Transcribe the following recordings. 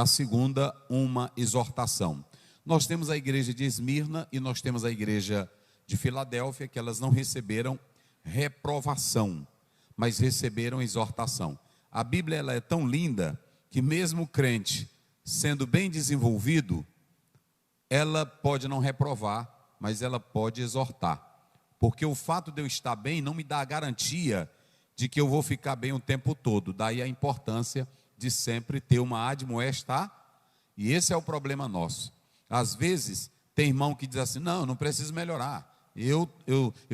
a segunda, uma exortação. Nós temos a igreja de Esmirna e nós temos a igreja de Filadélfia, que elas não receberam reprovação, mas receberam exortação. A Bíblia ela é tão linda que mesmo o crente, sendo bem desenvolvido, ela pode não reprovar, mas ela pode exortar. Porque o fato de eu estar bem não me dá a garantia de que eu vou ficar bem o tempo todo. Daí a importância de sempre ter uma admoestar, e esse é o problema nosso. Às vezes, tem irmão que diz assim, não preciso melhorar. Eu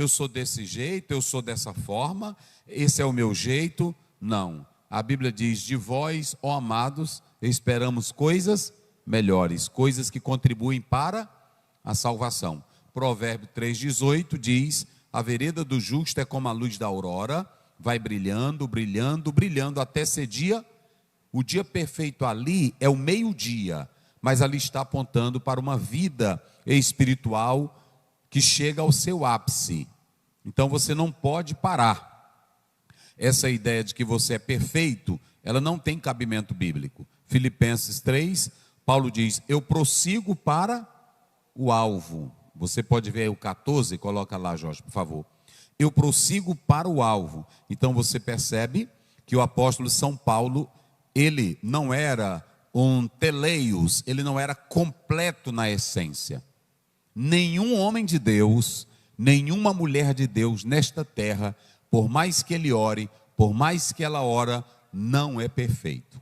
sou desse jeito, eu sou dessa forma, esse é o meu jeito. Não. A Bíblia diz, de vós, ó amados, esperamos coisas melhores, coisas que contribuem para a salvação. Provérbio 3,18 diz, a vereda do justo é como a luz da aurora, vai brilhando, brilhando, brilhando, até ser dia. O dia perfeito ali é o meio-dia, mas ali está apontando para uma vida espiritual que chega ao seu ápice. Então você não pode parar. Essa ideia de que você é perfeito, ela não tem cabimento bíblico. Filipenses 3, Paulo diz, eu prossigo para o alvo. Você pode ver aí o 14, coloca lá, Jorge, por favor. Eu prossigo para o alvo. Então você percebe que o apóstolo São Paulo, ele não era um teleios, ele não era completo na essência. Nenhum homem de Deus, nenhuma mulher de Deus nesta terra, por mais que ele ore, por mais que ela ora, não é perfeito.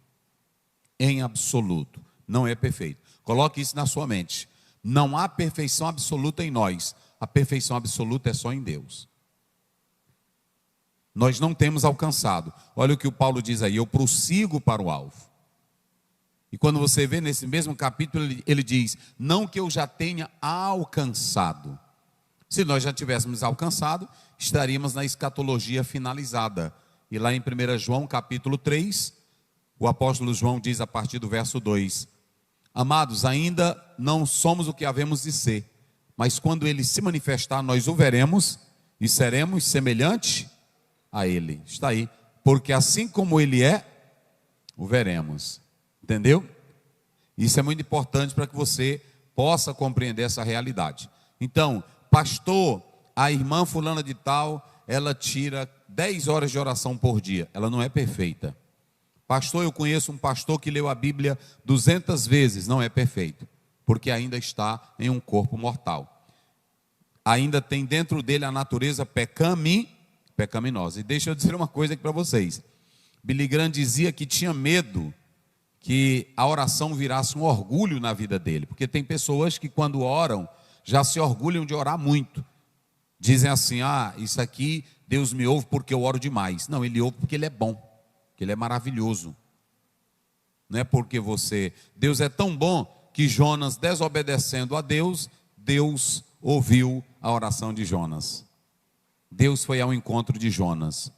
Em absoluto, não é perfeito. Coloque isso na sua mente. Não há perfeição absoluta em nós. A perfeição absoluta é só em Deus. Nós não temos alcançado. Olha o que o Paulo diz aí, eu prossigo para o alvo. E quando você vê nesse mesmo capítulo, ele diz, não que eu já tenha alcançado. Se nós já tivéssemos alcançado, estaríamos na escatologia finalizada. E lá em 1 João capítulo 3, o apóstolo João diz a partir do verso 2, amados, ainda não somos o que havemos de ser, mas quando ele se manifestar, nós o veremos e seremos semelhantes a ele. Está aí, porque assim como ele é, o veremos. Entendeu? Isso é muito importante para que você possa compreender essa realidade. Então, pastor, a irmã fulana de tal, ela tira 10 horas de oração por dia. Ela não é perfeita. Pastor, eu conheço um pastor que leu a Bíblia 200 vezes. Não é perfeito, porque ainda está em um corpo mortal. Ainda tem dentro dele a natureza pecaminosa. E deixa eu dizer uma coisa aqui para vocês. Billy Graham dizia que tinha medo que a oração virasse um orgulho na vida dele. Porque tem pessoas que quando oram, já se orgulham de orar muito. Dizem assim, isso aqui Deus me ouve porque eu oro demais. Não, ele ouve porque ele é bom, porque ele é maravilhoso. Não é porque Deus é tão bom que Jonas, desobedecendo a Deus, Deus ouviu a oração de Jonas. Deus foi ao encontro de Jonas.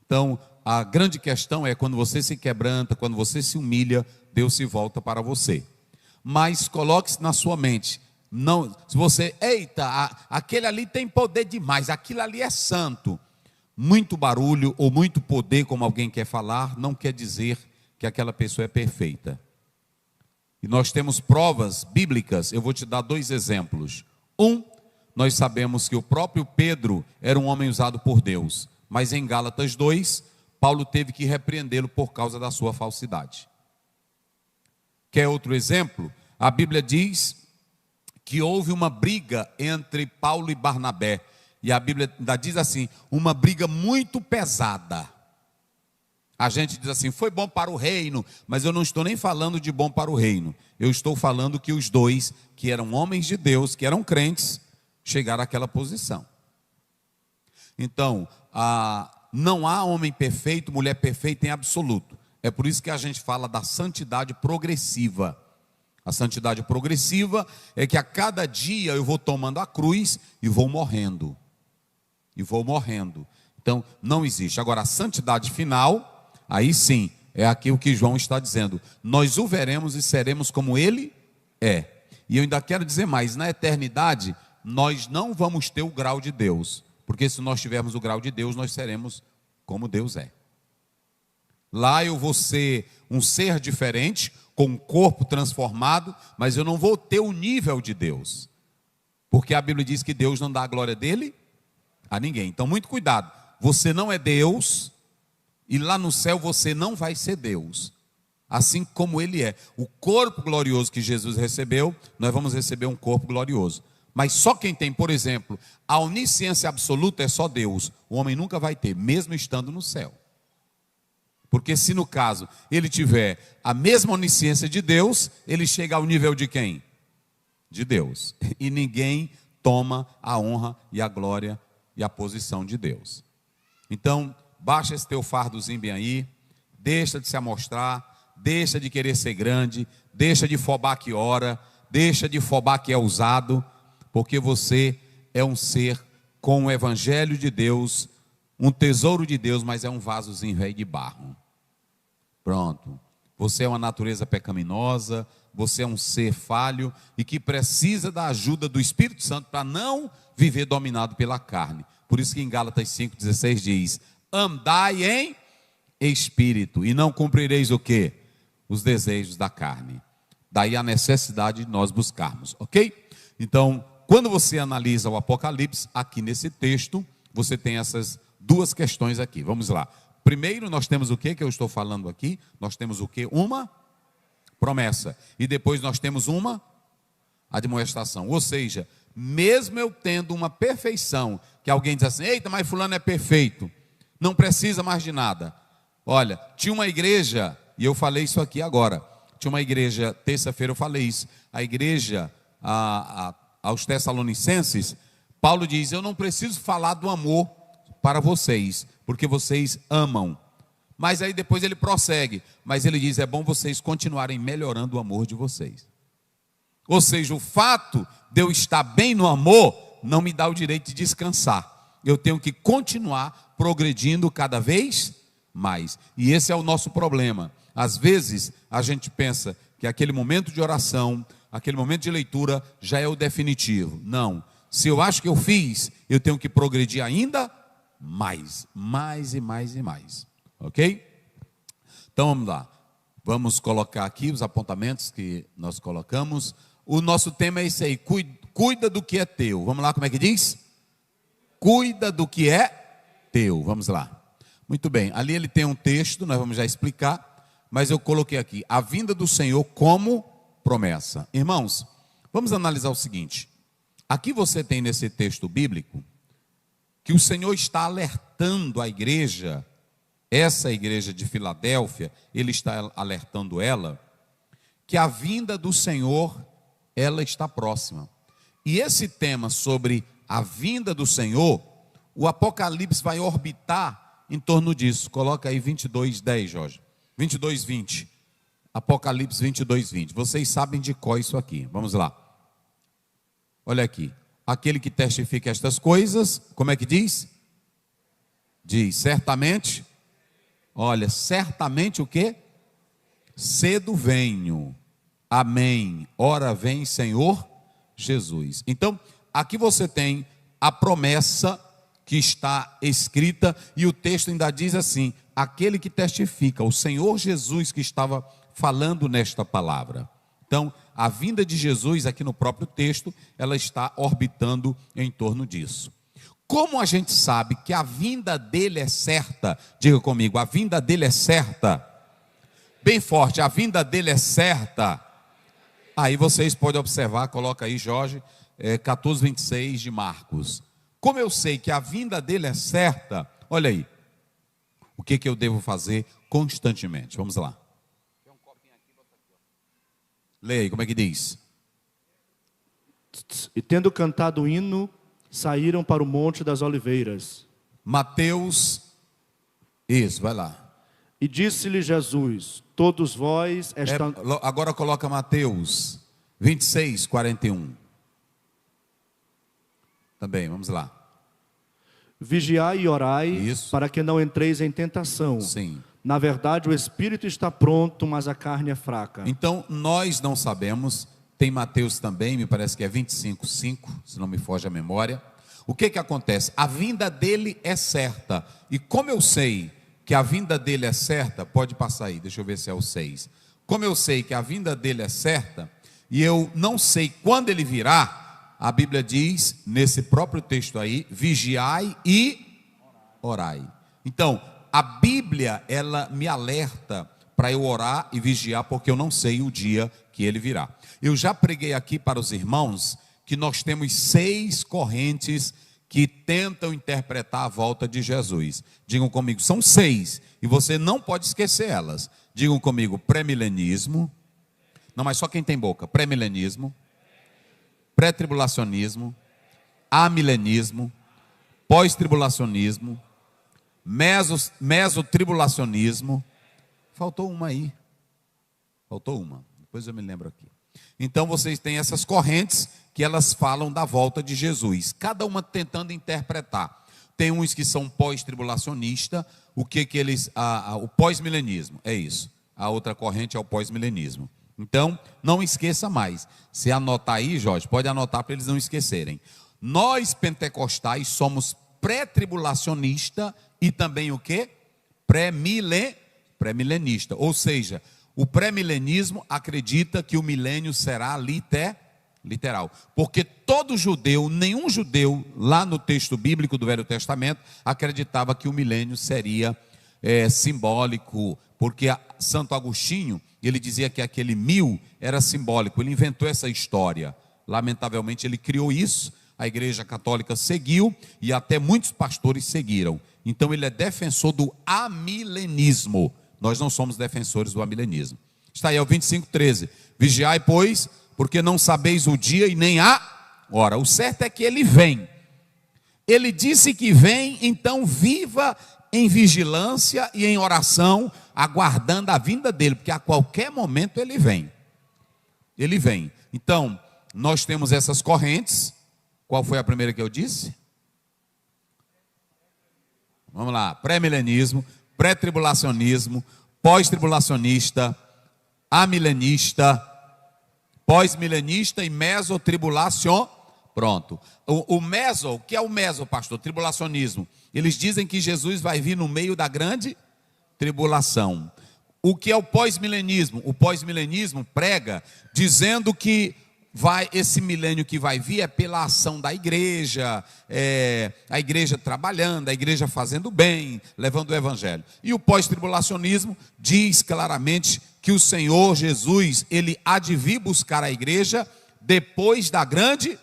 Então, a grande questão é quando você se quebranta, quando você se humilha, Deus se volta para você. Mas coloque-se na sua mente, não, se você, aquele ali tem poder demais, aquilo ali é santo. Muito barulho ou muito poder, como alguém quer falar, não quer dizer que aquela pessoa é perfeita. E nós temos provas bíblicas, eu vou te dar 2 exemplos. Nós sabemos que o próprio Pedro era um homem usado por Deus, mas em Gálatas 2, Paulo teve que repreendê-lo por causa da sua falsidade. Quer outro exemplo? A Bíblia diz que houve uma briga entre Paulo e Barnabé. E a Bíblia ainda diz assim, uma briga muito pesada. A gente diz assim, foi bom para o reino, mas eu não estou nem falando de bom para o reino. Eu estou falando que os dois, que eram homens de Deus, que eram crentes, chegaram àquela posição. Então, não há homem perfeito, mulher perfeita em absoluto. É por isso que a gente fala da santidade progressiva. A santidade progressiva é que a cada dia eu vou tomando a cruz e vou morrendo. E vou morrendo. Então, não existe. Agora, a santidade final, aí sim, é aquilo que João está dizendo. Nós o veremos e seremos como ele é. E eu ainda quero dizer mais, na eternidade, nós não vamos ter o grau de Deus. Porque se nós tivermos o grau de Deus, nós seremos como Deus é. Lá eu vou ser um ser diferente, com um corpo transformado, mas eu não vou ter o nível de Deus. Porque a Bíblia diz que Deus não dá a glória dele a ninguém. Então, muito cuidado. Você não é Deus, e lá no céu você não vai ser Deus. Assim como ele é. O corpo glorioso que Jesus recebeu, nós vamos receber um corpo glorioso. Mas só quem tem, por exemplo, a onisciência absoluta é só Deus. O homem nunca vai ter, mesmo estando no céu. Porque se no caso ele tiver a mesma onisciência de Deus, ele chega ao nível de quem? De Deus. E ninguém toma a honra e a glória e a posição de Deus. Então, baixa esse teu fardozinho bem aí, deixa de se amostrar, deixa de querer ser grande, deixa de fobar que ora, deixa de fobar que é usado, porque você é um ser com o evangelho de Deus, um tesouro de Deus, mas é um vasozinho velho de barro. Pronto. Você é uma natureza pecaminosa, você é um ser falho e que precisa da ajuda do Espírito Santo para não viver dominado pela carne. Por isso que em Gálatas 5,16 diz: andai em espírito e não cumprireis o quê? Os desejos da carne. Daí a necessidade de nós buscarmos, ok? Então, quando você analisa o Apocalipse, aqui nesse texto, você tem essas duas questões aqui. Vamos lá. Primeiro, nós temos o que eu estou falando aqui? Nós temos o que? Uma promessa. E depois nós temos uma admoestação. Ou seja, mesmo eu tendo uma perfeição, que alguém diz assim: eita, mas fulano é perfeito, não precisa mais de nada. Olha, tinha uma igreja, e eu falei isso aqui agora, tinha uma igreja, terça-feira eu falei isso, a igreja aos Tessalonicenses, Paulo diz: eu não preciso falar do amor para vocês, porque vocês amam. Mas aí depois ele prossegue, mas ele diz: é bom vocês continuarem melhorando o amor de vocês. Ou seja, o fato de eu estar bem no amor não me dá o direito de descansar. Eu tenho que continuar progredindo cada vez mais. E esse é o nosso problema. Às vezes a gente pensa que aquele momento de oração, aquele momento de leitura já é o definitivo. Não. Se eu acho que eu fiz, eu tenho que progredir ainda mais e mais. Ok? Então vamos lá. Vamos colocar aqui os apontamentos que nós colocamos. O nosso tema é esse aí: cuida do que é teu. Vamos lá, como é que diz? Cuida do que é teu. Vamos lá. Muito bem, ali ele tem um texto, nós vamos já explicar, mas eu coloquei aqui: a vinda do Senhor como promessa. Irmãos, vamos analisar o seguinte. Aqui você tem nesse texto bíblico que o Senhor está alertando a igreja, essa igreja de Filadélfia, ele está alertando ela, que a vinda do Senhor, ela está próxima. E esse tema sobre a vinda do Senhor, o Apocalipse vai orbitar em torno disso. Coloca aí 22:10, Jorge. 22:20. Apocalipse 22:20. Vocês sabem de qual isso aqui. Vamos lá. Olha aqui. Aquele que testifica estas coisas, como é que diz? Diz: certamente. Olha, certamente o quê? Cedo venho. Amém. Ora vem, Senhor Jesus. Então, aqui você tem a promessa que está escrita, e o texto ainda diz assim: aquele que testifica, o Senhor Jesus que estava falando nesta palavra. Então, a vinda de Jesus aqui no próprio texto, ela está orbitando em torno disso. Como a gente sabe que a vinda dele é certa? Diga comigo: a vinda dele é certa. Bem forte: a vinda dele é certa. Aí vocês podem observar, coloca aí, Jorge, 14:26 de Marcos. Como eu sei que a vinda dele é certa, olha aí, o que eu devo fazer constantemente? Vamos lá. Leia aí, como é que diz? E tendo cantado o hino, saíram para o Monte das Oliveiras. Mateus, isso, vai lá. E disse-lhe Jesus: todos vós estão... Agora coloca Mateus 26:41. Também, vamos lá. Vigiai e orai, isso, para que não entreis em tentação. Sim. Na verdade, o espírito está pronto, mas a carne é fraca. Então, nós não sabemos, tem Mateus também, me parece que é 25:5, se não me foge a memória. O que acontece? A vinda dele é certa. E como eu sei que a vinda dele é certa, pode passar aí, deixa eu ver se é o 6. como eu sei que a vinda dele é certa, e eu não sei quando ele virá, a Bíblia diz, nesse próprio texto aí, vigiai e orai. Então, a Bíblia, ela me alerta para eu orar e vigiar, porque eu não sei o dia que ele virá. Eu já preguei aqui para os irmãos que nós temos 6 correntes que tentam interpretar a volta de Jesus. Digam comigo, são 6, e você não pode esquecer elas. Digam comigo, pré-milenismo, não, mas só quem tem boca, pré-milenismo, pré-tribulacionismo, amilenismo, pós-tribulacionismo, mesotribulacionismo. Faltou uma aí. Faltou uma. Depois eu me lembro aqui. Então vocês têm essas correntes que elas falam da volta de Jesus. Cada uma tentando interpretar. Tem uns que são pós-tribulacionista. O que eles... o pós-milenismo. É isso. A outra corrente é o pós-milenismo. Então, não esqueça mais. Se anotar aí, Jorge, pode anotar para eles não esquecerem. Nós, pentecostais, somos pré-tribulacionista e também o quê? Pré-milenista. Ou seja, o pré-milenismo acredita que o milênio será literal. Porque todo judeu, nenhum judeu, lá no texto bíblico do Velho Testamento, acreditava que o milênio seria simbólico. Porque Santo Agostinho, ele dizia que aquele 1000 era simbólico. Ele inventou essa história. Lamentavelmente, ele criou isso. A Igreja Católica seguiu e até muitos pastores seguiram. Então ele é defensor do amilenismo. Nós não somos defensores do amilenismo. Está aí, é o 25:13. Vigiai, pois, porque não sabeis o dia e nem a hora. O certo é que ele vem. Ele disse que vem, então viva em vigilância e em oração, aguardando a vinda dele, porque a qualquer momento ele vem. Ele vem. Então, nós temos essas correntes. Qual foi a primeira que eu disse? Vamos lá, pré-milenismo, pré-tribulacionismo, pós-tribulacionista, amilenista, pós-milenista e mesotribulacion. Pronto. O meso, o que é o meso, pastor? Tribulacionismo. Eles dizem que Jesus vai vir no meio da grande tribulação. O que é o pós-milenismo? O pós-milenismo prega dizendo que esse milênio que vai vir é pela ação da igreja, a igreja trabalhando, a igreja fazendo bem, levando o evangelho. E o pós-tribulacionismo diz claramente que o Senhor Jesus, ele há de vir buscar a igreja depois da grande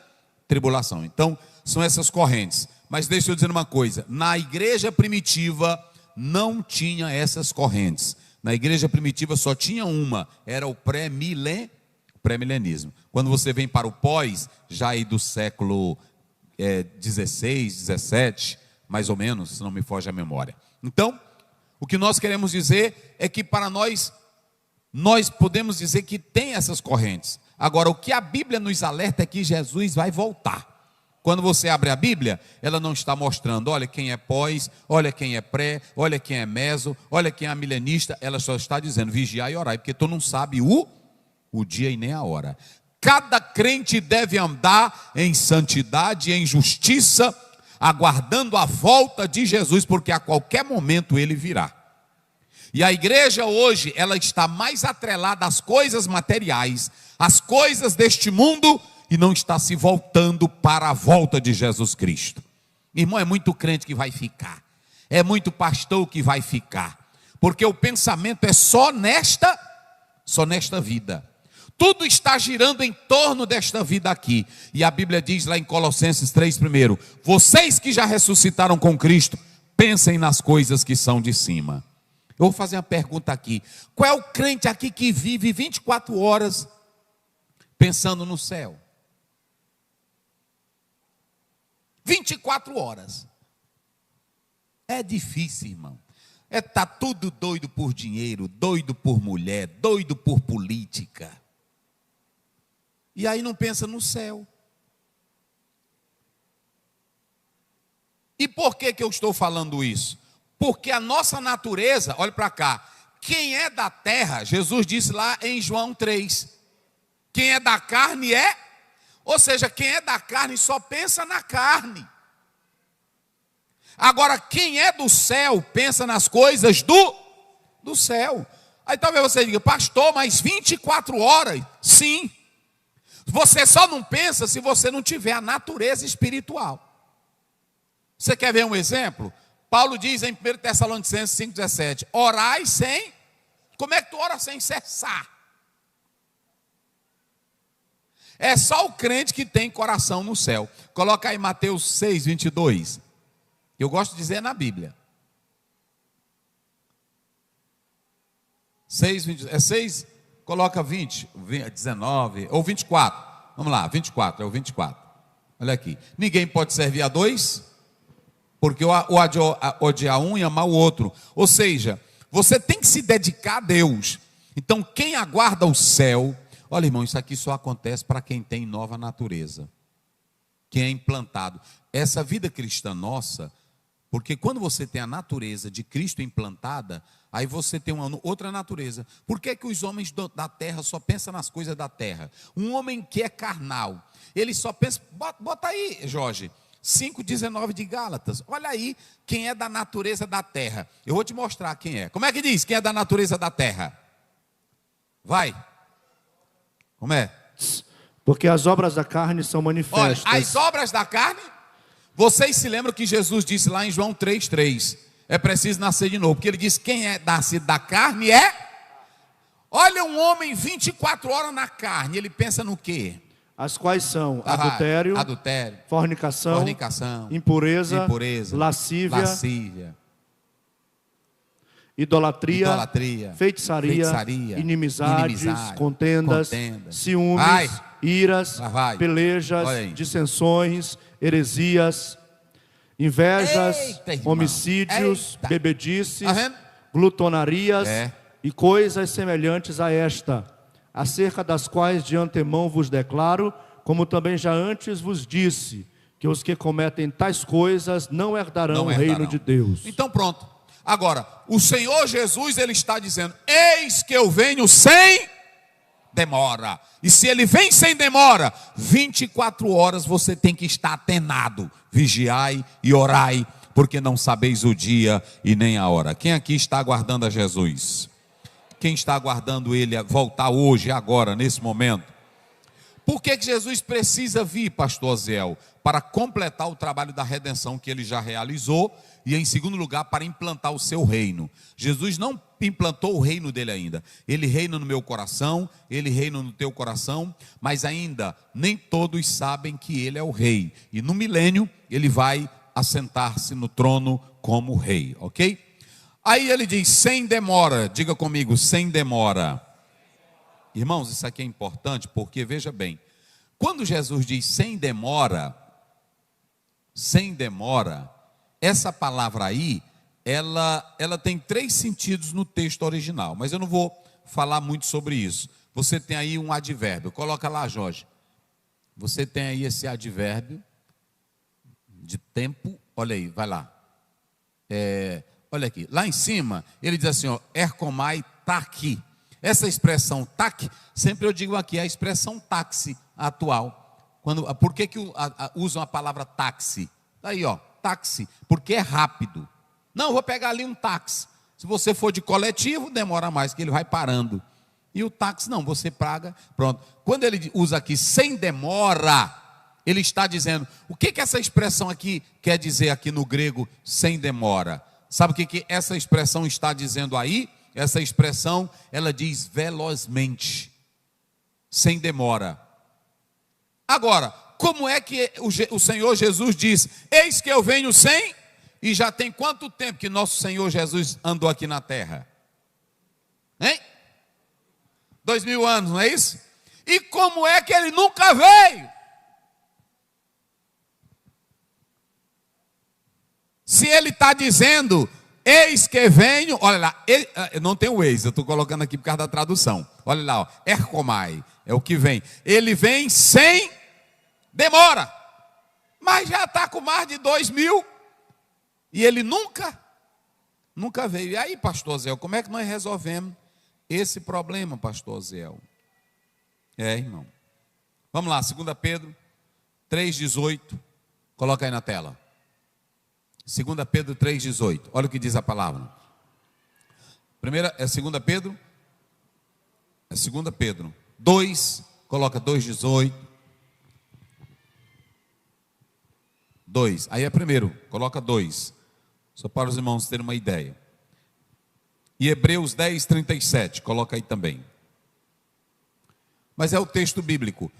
tribulação. Então, são essas correntes. Mas deixa eu dizer uma coisa, na igreja primitiva não tinha essas correntes. Na igreja primitiva só tinha uma, era o pré-milenismo. Quando você vem para o pós, já aí do século 16, 17, mais ou menos, se não me foge a memória. Então, o que nós queremos dizer é que para nós podemos dizer que tem essas correntes. Agora, o que a Bíblia nos alerta é que Jesus vai voltar. Quando você abre a Bíblia, ela não está mostrando, olha quem é pós, olha quem é pré, olha quem é meso, olha quem é milenista. Ela só está dizendo, vigiai e orai, porque tu não sabe o dia e nem a hora. Cada crente deve andar em santidade e em justiça, aguardando a volta de Jesus, porque a qualquer momento ele virá. E a igreja hoje, ela está mais atrelada às coisas materiais, às coisas deste mundo, e não está se voltando para a volta de Jesus Cristo. Irmão, é muito crente que vai ficar, é muito pastor que vai ficar, porque o pensamento é só nesta vida. Tudo está girando em torno desta vida aqui. E a Bíblia diz lá em Colossenses 3, primeiro, vocês que já ressuscitaram com Cristo, pensem nas coisas que são de cima. Eu vou fazer uma pergunta aqui. Qual é o crente aqui que vive 24 horas pensando no céu? 24 horas. É difícil, irmão. Tá tudo doido por dinheiro, doido por mulher, doido por política. E aí não pensa no céu. E por que eu estou falando isso? Porque a nossa natureza, olha para cá, quem é da terra, Jesus disse lá em João 3, quem é da carne ou seja, quem é da carne só pensa na carne. Agora, quem é do céu, pensa nas coisas do céu. Aí talvez você diga, pastor, mas 24 horas? Sim. Você só não pensa se você não tiver a natureza espiritual. Você quer ver um exemplo? Paulo diz em 1 Tessalonicenses 5,17, orai sem... Como é que tu ora sem cessar? É só o crente que tem coração no céu. Coloca aí Mateus 6,22. Eu gosto de dizer na Bíblia. 6, coloca 20, 19 ou 24. Vamos lá, 24, é o 24. Olha aqui. Ninguém pode servir a dois, porque o odiar um e amar o outro. Ou seja, você tem que se dedicar a Deus. Então, quem aguarda o céu, olha, irmão, isso aqui só acontece para quem tem nova natureza, quem é implantado. Essa vida cristã nossa, porque quando você tem a natureza de Cristo implantada, aí você tem uma outra natureza. Por que os homens da terra só pensam nas coisas da terra? Um homem que é carnal, ele só pensa, bota aí, Jorge, 5,19 de Gálatas, olha aí quem é da natureza da terra. Eu vou te mostrar quem é. Como é que diz quem é da natureza da terra? Vai. Como é? Porque as obras da carne são manifestas. Olha, as obras da carne, vocês se lembram que Jesus disse lá em João 3,3, é preciso nascer de novo, porque ele disse, quem é nascido da carne é... Olha um homem 24 horas na carne, ele pensa no quê? As quais são adultério, fornicação, impureza, lascívia, idolatria, feitiçaria, inimizades, contendas, ciúmes, iras, pelejas, dissensões, heresias, invejas, homicídios, bebedices, glutonarias e coisas semelhantes a esta, acerca das quais de antemão vos declaro, como também já antes vos disse, que os que cometem tais coisas não herdarão o reino de Deus. Então pronto. Agora, o Senhor Jesus, ele está dizendo, eis que eu venho sem demora. E se ele vem sem demora, 24 horas você tem que estar atenado. Vigiai e orai, porque não sabeis o dia e nem a hora. Quem aqui está aguardando a Jesus? Quem está aguardando ele voltar hoje, agora, nesse momento? Por que Jesus precisa vir, pastor Aziel? Para completar o trabalho da redenção que ele já realizou e, em segundo lugar, para implantar o seu reino. Jesus não implantou o reino dele ainda. Ele reina no meu coração, ele reina no teu coração, mas ainda nem todos sabem que ele é o rei. E no milênio ele vai assentar-se no trono como rei, ok? Aí ele diz, sem demora, diga comigo, sem demora. Irmãos, isso aqui é importante porque, veja bem, quando Jesus diz sem demora, essa palavra aí, ela tem 3 sentidos no texto original, mas eu não vou falar muito sobre isso. Você tem aí um advérbio, coloca lá, Jorge. Você tem aí esse advérbio de tempo, olha aí, vai lá. Olha aqui, lá em cima, ele diz assim, ó, ercomai taqui. Essa expressão taqui, sempre eu digo aqui, é a expressão táxi atual. Por que usam a palavra táxi? Aí, ó, táxi, porque é rápido. Não, vou pegar ali um táxi. Se você for de coletivo, demora mais, que ele vai parando. E o táxi não, você paga, pronto. Quando ele usa aqui sem demora, ele está dizendo, o que essa expressão aqui quer dizer aqui no grego, sem demora? Sabe o que essa expressão está dizendo aí? Essa expressão, ela diz velozmente, sem demora. Agora, como é que o Senhor Jesus diz, eis que eu venho sem, e já tem quanto tempo que nosso Senhor Jesus andou aqui na terra? Hein? 2000 anos, não é isso? E como é que ele nunca veio? Se ele está dizendo, eis que venho, olha lá, não tem o eis, eu estou colocando aqui por causa da tradução. Olha lá, ó, ercomai, é o que vem. Ele vem sem demora, mas já está com mais de 2000 e ele nunca veio. E aí, pastor Zé, como é que nós resolvemos esse problema, pastor Zé? Irmão. Vamos lá, 2 Pedro 3,18, coloca aí na tela. 2 Pedro 3,18, olha o que diz a palavra. Primeira é 2 Pedro É 2 Pedro 2, coloca 2,18. 2, aí é primeiro, coloca 2. Só para os irmãos terem uma ideia. E Hebreus 10, 37, coloca aí também. Mas é o texto bíblico.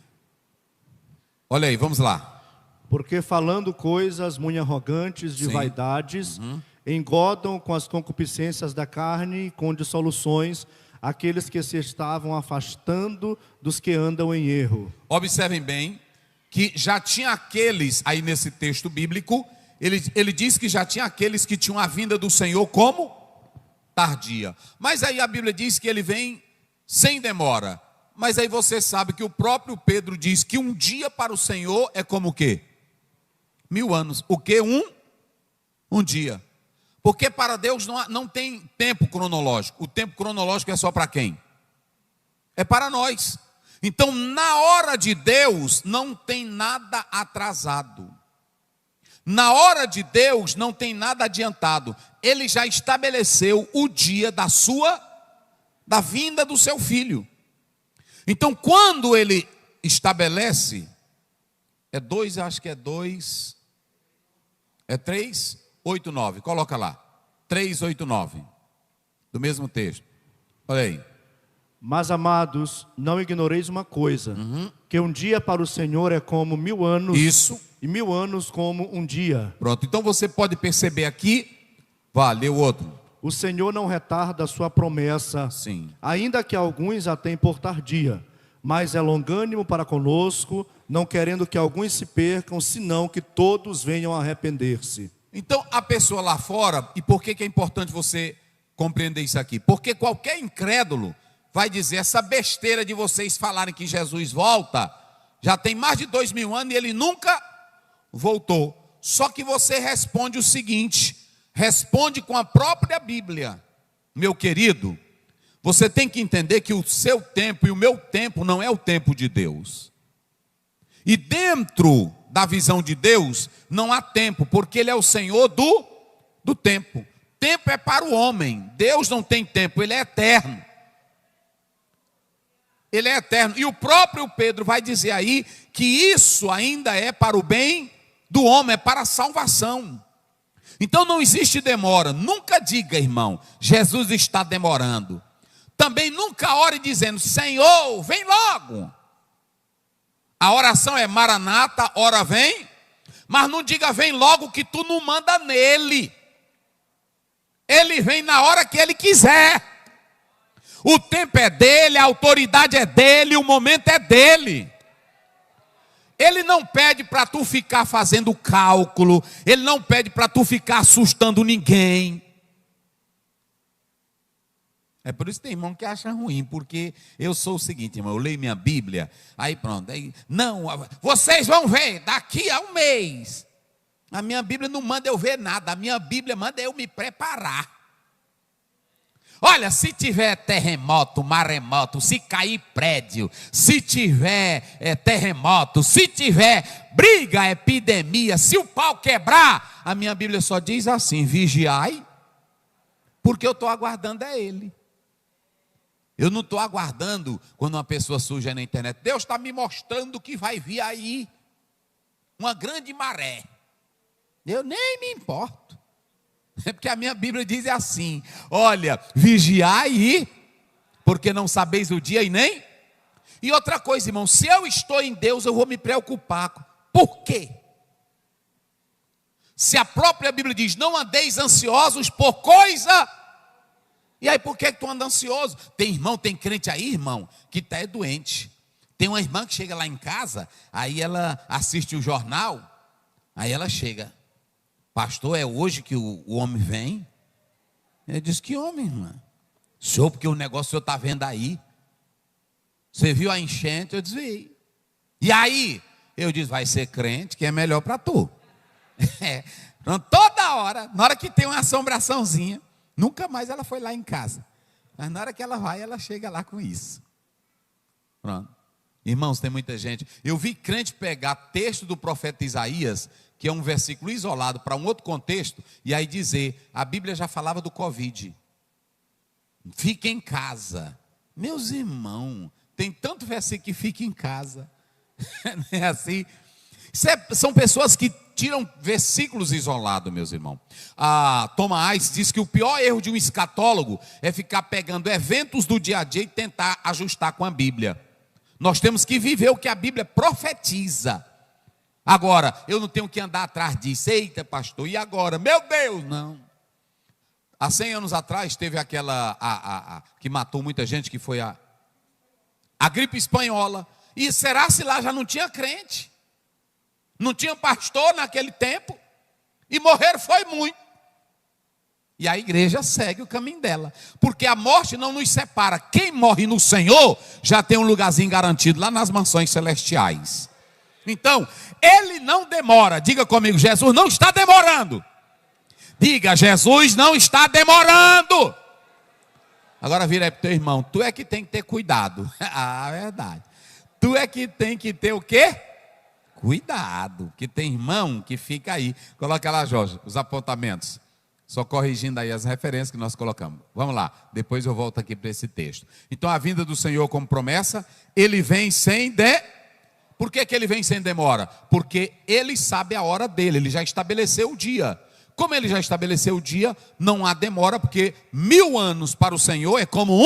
Olha aí, vamos lá. Porque falando coisas muito arrogantes de vaidades, engodam com as concupiscências da carne e com dissoluções aqueles que se estavam afastando dos que andam em erro. Observem bem que já tinha aqueles, aí nesse texto bíblico, ele diz que já tinha aqueles que tinham a vinda do Senhor como tardia. Mas aí a Bíblia diz que ele vem sem demora. Mas aí você sabe que o próprio Pedro diz que um dia para o Senhor é como o quê? 1000 anos. O quê? Um dia. Porque para Deus não tem tempo cronológico. O tempo cronológico é só para quem? É para nós. Então, na hora de Deus, não tem nada atrasado. Na hora de Deus, não tem nada adiantado. Ele já estabeleceu o dia da vinda do seu filho. Então, quando ele estabelece, é 2, acho que é 2, é 3, 8, 9, coloca lá, 3, 8, 9, do mesmo texto, olha aí. Mas, amados, não ignoreis uma coisa, que um dia para o Senhor é como 1000 anos, isso, e 1000 anos como um dia. Pronto, então você pode perceber aqui, lê o outro. O Senhor não retarda a sua promessa, sim, ainda que alguns a tenham por tardia, mas é longânimo para conosco, não querendo que alguns se percam, senão que todos venham a arrepender-se. Então a pessoa lá fora, e por que é importante você compreender isso aqui? Porque qualquer incrédulo vai dizer, essa besteira de vocês falarem que Jesus volta, já tem mais de 2000 anos e ele nunca voltou. Só que você responde o seguinte, responde com a própria Bíblia. Meu querido, você tem que entender que o seu tempo e o meu tempo não é o tempo de Deus. E dentro da visão de Deus não há tempo, porque Ele é o Senhor do tempo. Tempo é para o homem, Deus não tem tempo, Ele é eterno. Ele é eterno. E o próprio Pedro vai dizer aí que isso ainda é para o bem do homem, é para a salvação. Então não existe demora. Nunca diga, irmão, Jesus está demorando. Também nunca ore dizendo, Senhor, vem logo. A oração é Maranata, ora vem. Mas não diga vem logo que tu não manda nele. Ele vem na hora que ele quiser. O tempo é dele, a autoridade é dele, o momento é dele. Ele não pede para tu ficar fazendo cálculo. Ele não pede para tu ficar assustando ninguém. É por isso que tem irmão que acha ruim, porque eu sou o seguinte, irmão, eu leio minha Bíblia, aí pronto, aí, não, vocês vão ver daqui a um mês. A minha Bíblia não manda eu ver nada, a minha Bíblia manda eu me preparar. Olha, se tiver terremoto, maremoto, se cair prédio, se tiver terremoto, se tiver briga, epidemia, se o pau quebrar, a minha Bíblia só diz assim, vigiai, porque eu estou aguardando ele. Eu não estou aguardando quando uma pessoa surge na internet. Deus está me mostrando que vai vir aí uma grande maré. Eu nem me importo. É porque a minha Bíblia diz assim, olha, vigiai, porque não sabeis o dia e nem... E outra coisa, irmão, se eu estou em Deus, eu vou me preocupar. Por quê? Se a própria Bíblia diz, não andeis ansiosos por coisa... E aí por que tu anda ansioso? Tem irmão, tem crente aí, irmão, que está doente. Tem uma irmã que chega lá em casa, aí ela assiste o jornal, aí ela chega, pastor, é hoje que o homem vem? Ele diz, que homem, irmã? Senhor, porque o negócio o senhor está vendo aí. Você viu a enchente? Eu disse, vi. E aí? Eu disse, vai ser crente que é melhor para tu. Toda hora, na hora que tem uma assombraçãozinha, nunca mais ela foi lá em casa. Mas na hora que ela vai, ela chega lá com isso. Pronto. Irmãos, tem muita gente. Eu vi crente pegar texto do profeta Isaías, que é um versículo isolado para um outro contexto, e aí dizer, a Bíblia já falava do Covid. Fique em casa. Meus irmãos, tem tanto versículo que fica em casa. Não é assim? São pessoas que tiram versículos isolados, meus irmãos. Thomas Ice diz que o pior erro de um escatólogo é ficar pegando eventos do dia a dia e tentar ajustar com a Bíblia. Nós temos que viver o que a Bíblia profetiza. Agora, eu não tenho que andar atrás disso. Eita, pastor, e agora? Meu Deus, não. Há 100 anos atrás teve aquela que matou muita gente, que foi a gripe espanhola. E será se lá já não tinha crente? Não tinha pastor naquele tempo? E morrer foi muito. E a igreja segue o caminho dela. Porque a morte não nos separa. Quem morre no Senhor já tem um lugarzinho garantido lá nas mansões celestiais. Então, ele não demora. Diga comigo, Jesus não está demorando. Diga, Jesus não está demorando. Agora vira aí para o teu irmão. Tu é que tem que ter cuidado. Verdade. Tu é que tem que ter o quê? Cuidado. Que tem irmão que fica aí. Coloca lá, Jorge, os apontamentos. Só corrigindo aí as referências que nós colocamos. Vamos lá, depois eu volto aqui para esse texto. Então a vinda do Senhor como promessa, ele vem sem Por que ele vem sem demora? Porque ele sabe a hora dele, ele já estabeleceu o dia. Como ele já estabeleceu o dia, não há demora, porque 1000 anos para o Senhor é como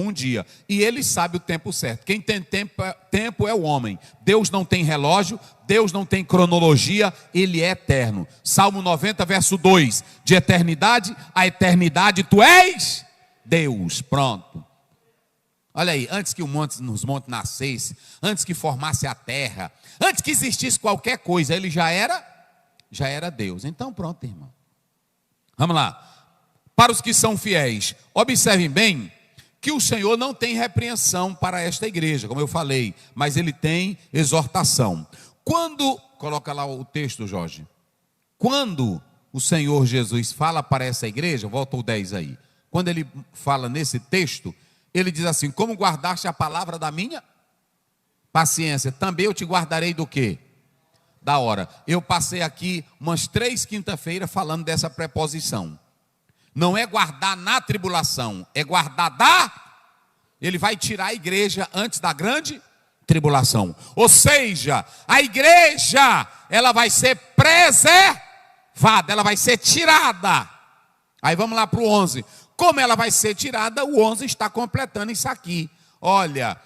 um dia. E ele sabe o tempo certo. Quem tem tempo é o homem. Deus não tem relógio, Deus não tem cronologia, ele é eterno. Salmo 90, verso 2. De eternidade a eternidade tu és Deus. Pronto. Olha aí, antes que os montes nascesse, antes que formasse a terra, antes que existisse qualquer coisa, ele já era Deus. Então pronto, irmão. Vamos lá. Para os que são fiéis, observem bem que o Senhor não tem repreensão para esta igreja, como eu falei, mas ele tem exortação. Coloca lá o texto, Jorge. Quando o Senhor Jesus fala para essa igreja, volta o 10 aí. Quando ele fala nesse texto, ele diz assim: como guardaste a palavra da minha paciência, também eu te guardarei do quê? Da hora. Eu passei aqui umas 3 quinta-feiras falando dessa preposição. Não é guardar na tribulação, é guardar Ele vai tirar a igreja antes da grande tribulação. Ou seja, a igreja, ela vai ser preservada, ela vai ser tirada. Aí vamos lá para o 11. Como ela vai ser tirada, o 11 está completando isso aqui. Olha,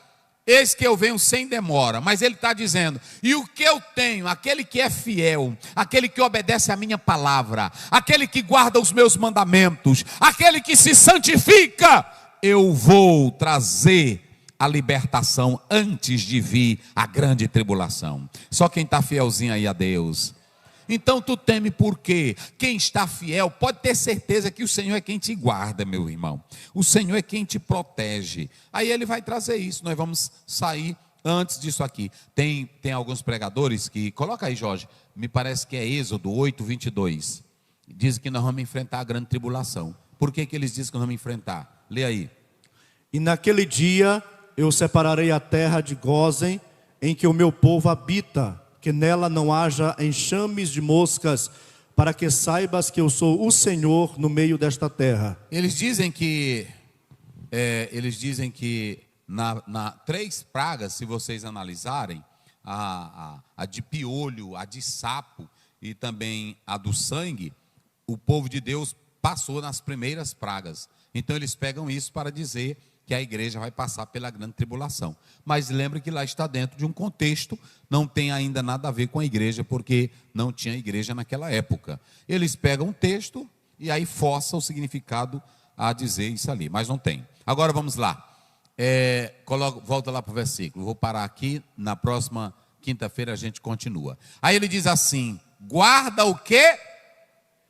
eis que eu venho sem demora, mas ele está dizendo, e o que eu tenho, aquele que é fiel, aquele que obedece a minha palavra, aquele que guarda os meus mandamentos, aquele que se santifica, eu vou trazer a libertação antes de vir a grande tribulação. Só quem está fielzinho aí a Deus. Então tu teme por quê? Quem está fiel pode ter certeza que o Senhor é quem te guarda, meu irmão. O Senhor é quem te protege. Aí ele vai trazer isso. Nós vamos sair antes disso aqui. Tem alguns pregadores que... Coloca aí, Jorge. Me parece que é Êxodo 8, 22. Dizem que nós vamos enfrentar a grande tribulação. Por que eles dizem que nós vamos enfrentar? Lê aí. E naquele dia eu separarei a terra de Gósen, em que o meu povo habita, que nela não haja enxames de moscas, para que saibas que eu sou o Senhor no meio desta terra. Eles dizem que na 3 pragas, se vocês analisarem, a de piolho, a de sapo e também a do sangue, o povo de Deus passou nas primeiras pragas. Então eles pegam isso para dizer que a igreja vai passar pela grande tribulação. Mas lembre que lá está dentro de um contexto, não tem ainda nada a ver com a igreja, porque não tinha igreja naquela época. Eles pegam um texto e aí forçam o significado a dizer isso ali, mas não tem. Agora vamos lá. Volta lá para o versículo. Vou parar aqui, na próxima quinta-feira a gente continua. Aí ele diz assim: guarda o que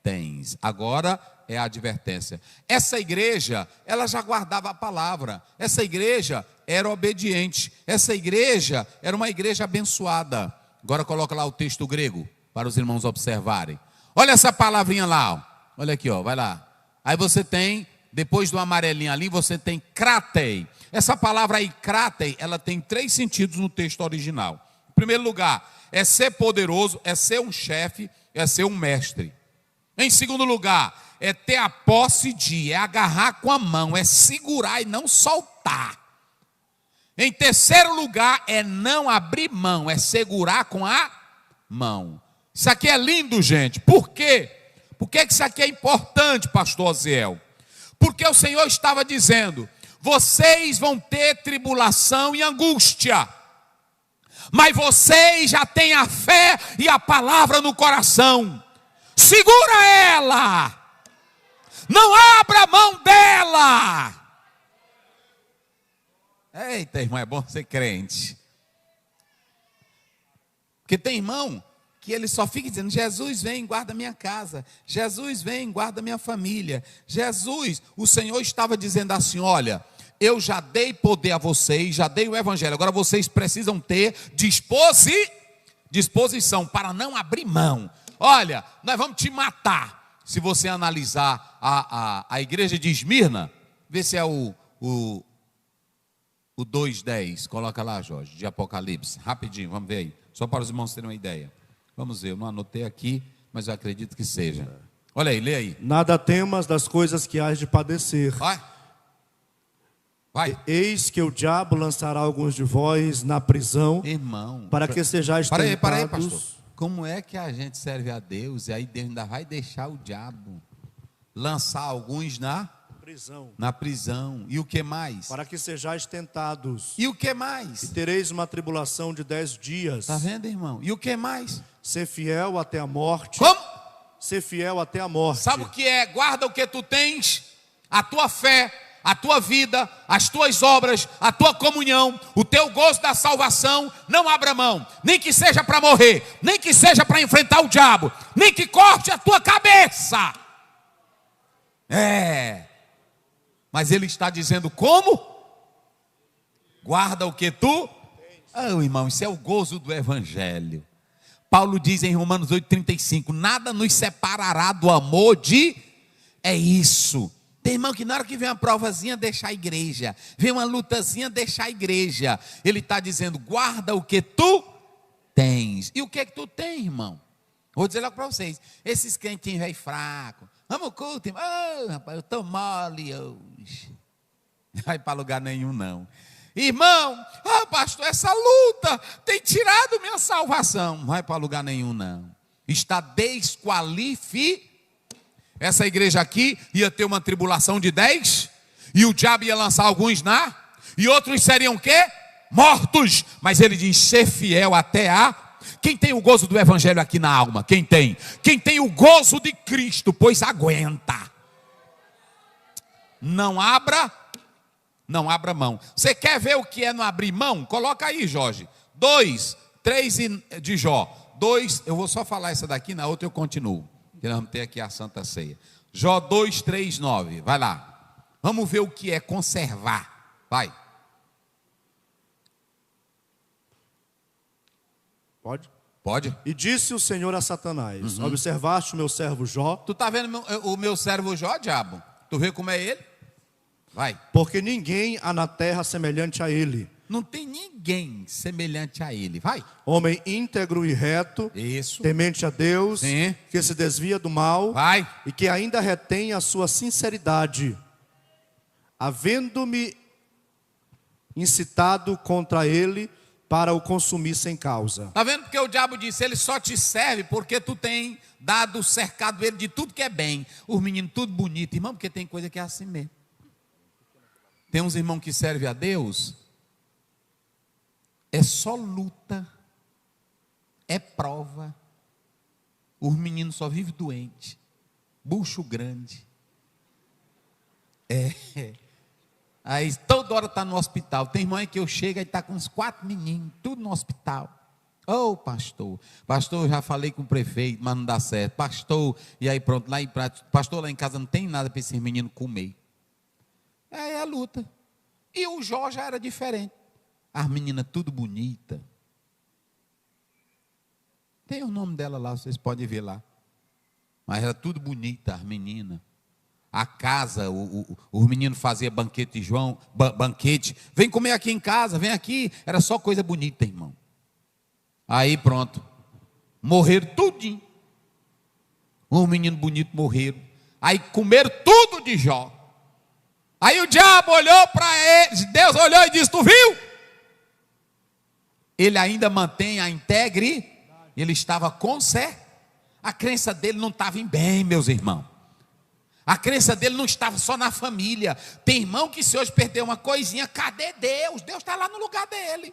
tens. Agora é a advertência. Essa igreja, ela já guardava a palavra. Essa igreja era obediente. Essa igreja era uma igreja abençoada. Agora coloca lá o texto grego, para os irmãos observarem. Olha essa palavrinha lá, ó. Olha aqui, ó, vai lá. Aí você tem, depois do amarelinho ali, você tem kratei. Essa palavra aí, kratei, ela tem 3 sentidos no texto original. Em primeiro lugar, é ser poderoso, é ser um chefe, é ser um mestre. Em segundo lugar, é ter a posse de, é agarrar com a mão, é segurar e não soltar. suportar. Em terceiro lugar, é não abrir mão, é segurar com a mão. Isso aqui é lindo, gente. Por quê? Por que isso aqui é importante, pastor Oziel? Porque o Senhor estava dizendo: vocês vão ter tribulação e angústia, mas vocês já têm a fé e a palavra no coração. Segura ela, não abra a mão dela. Eita, irmão, é bom ser crente. Porque tem irmão que ele só fica dizendo: Jesus vem, guarda minha casa. Jesus vem, guarda minha família. Jesus, o Senhor estava dizendo assim: olha, eu já dei poder a vocês, já dei o evangelho. Agora vocês precisam ter disposição para não abrir mão. Olha, nós vamos te matar. Se você analisar a igreja de Esmirna, vê se é o 2:10, coloca lá, Jorge, de Apocalipse, rapidinho, vamos ver aí, só para os irmãos terem uma ideia. Vamos ver, eu não anotei aqui, mas eu acredito que seja. Olha aí, lê aí. Nada temas das coisas que hás de padecer. Vai. Eis que o diabo lançará alguns de vós na prisão, irmão, para que sejais tentados. Para aí, pastor. Como é que a gente serve a Deus e aí Deus ainda vai deixar o diabo lançar alguns na prisão? E o que mais? Para que sejais tentados. E o que mais? E tereis uma tribulação de 10 dias. Está vendo, irmão? E o que mais? Ser fiel até a morte. Como? Ser fiel até a morte. Sabe o que é? Guarda o que tu tens, a tua fé, a tua vida, as tuas obras, a tua comunhão, o teu gozo da salvação. Não abra mão, nem que seja para morrer, nem que seja para enfrentar o diabo, nem que corte a tua cabeça. Mas ele está dizendo como? Guarda o que tu... irmão, isso é o gozo do evangelho. Paulo diz em Romanos 8:35, nada nos separará do amor de... É isso. Tem irmão que na hora que vem uma provazinha, deixa a igreja. Vem uma lutazinha, deixa a igreja. Ele está dizendo, guarda o que tu tens. E o que é que tu tem, irmão? Vou dizer logo para vocês, esses crentes velho fraco, vamos ao culto, irmão. Rapaz, eu estou mole hoje. Não vai para lugar nenhum, não. Irmão, pastor, essa luta tem tirado minha salvação. Não vai para lugar nenhum, não. Está desqualificado. Essa igreja aqui ia ter uma tribulação de 10, e o diabo ia lançar alguns e outros seriam o quê? Mortos. Mas ele diz, ser fiel até a... Quem tem o gozo do evangelho aqui na alma? Quem tem? Quem tem o gozo de Cristo, pois aguenta. Não abra mão. Você quer ver o que é não abrir mão? Coloca aí, Jorge. 2:3 de Jó. 2, eu vou só falar essa daqui, na outra eu continuo. Que nós vamos ter aqui a Santa Ceia. Jó 2:3-9, vai lá. Vamos ver o que é conservar. Vai. Pode? E disse o Senhor a Satanás, observaste o meu servo Jó? Tu está vendo o meu servo Jó, diabo? Tu vê como é ele? Vai. Porque ninguém há na terra semelhante a ele. Não tem ninguém semelhante a ele. Vai. Homem íntegro e reto. Isso. Temente a Deus. Sim. Que se desvia do mal. Vai. E que ainda retém a sua sinceridade. Havendo-me incitado contra ele para o consumir sem causa. Está vendo? Porque o diabo disse, ele só te serve porque tu tem dado, cercado ele de tudo que é bem. Os meninos tudo bonito, irmão, porque tem coisa que é assim mesmo. Tem uns irmãos que servem a Deus, é só luta, é prova. Os meninos só vivem doentes, bucho grande. Aí toda hora está no hospital. Tem irmã que eu chego e está com uns 4 meninos, tudo no hospital. Pastor, eu já falei com o prefeito, mas não dá certo. Pastor, e aí pronto, pastor, lá em casa não tem nada para esses meninos comer. É a luta. E o Jó já era diferente. As meninas tudo bonita. Tem o nome dela lá, vocês podem ver lá. Mas era tudo bonita, as meninas. A casa, os meninos faziam banquete, banquete. Vem comer aqui em casa, vem aqui. Era só coisa bonita, irmão. Aí pronto. Morreram tudinho. Os meninos bonitos morreram. Aí comeram tudo de Jó. Aí o diabo olhou para ele, Deus olhou e disse: tu viu? Ele ainda mantém a integridade. Ele estava com sé. A crença dele não estava em bem, meus irmãos. A crença dele não estava só na família. Tem irmão que se hoje perder uma coisinha, cadê Deus? Deus está lá no lugar dele.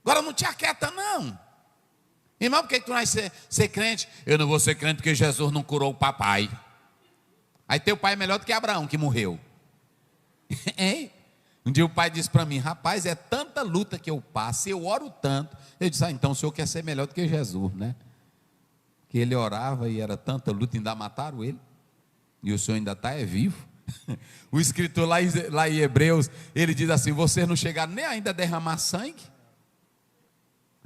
Agora não te aquieta não. Irmão, por que tu não vai ser crente? Eu não vou ser crente porque Jesus não curou o papai. Aí teu pai é melhor do que Abraão, que morreu. Hein? Um dia o pai disse para mim: rapaz, é tanta luta que eu passo, eu oro tanto. Eu disse: então o senhor quer ser melhor do que Jesus, né? Que ele orava e era tanta luta, ainda mataram ele. E o senhor ainda está vivo. O escritor lá em Hebreus, ele diz assim: vocês não chegaram nem ainda a derramar sangue.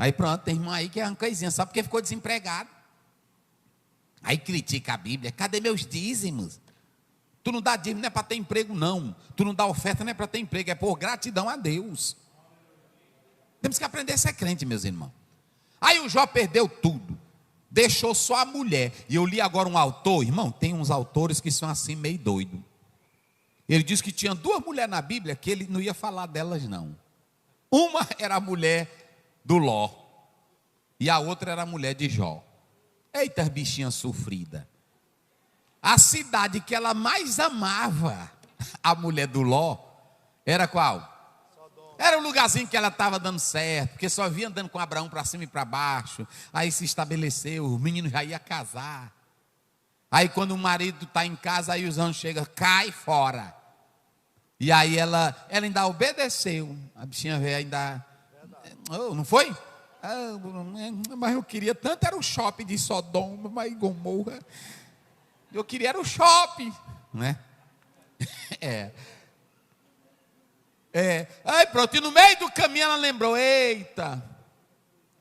Aí pronto, tem irmão aí que é uma coisinha, só porque ficou desempregado. Aí critica a Bíblia: cadê meus dízimos? Tu não dá dízimo, não é para ter emprego não. Tu não dá oferta, não é para ter emprego, é por gratidão a Deus. Temos que aprender a ser crente, meus irmãos. Aí o Jó perdeu tudo, deixou só a mulher. E eu li agora um autor, irmão, tem uns autores que são assim meio doido. Ele diz que tinha 2 mulheres na Bíblia que ele não ia falar delas não. Uma era a mulher do Ló e a outra era a mulher de Jó. Eita, bichinha sofrida. A cidade que ela mais amava, a mulher do Ló, era qual? Sodoma. Era o lugarzinho que ela estava dando certo, porque só via andando com Abraão para cima e para baixo. Aí se estabeleceu, o menino já ia casar. Aí quando o marido está em casa, aí os anjos chegam: cai fora. E aí ela ainda obedeceu. A bichinha velha ainda... Oh, não foi? Mas eu queria tanto, era o shopping de Sodoma, mas Gomorra. Eu queria era o shopping, né? Aí pronto, e no meio do caminho ela lembrou: eita,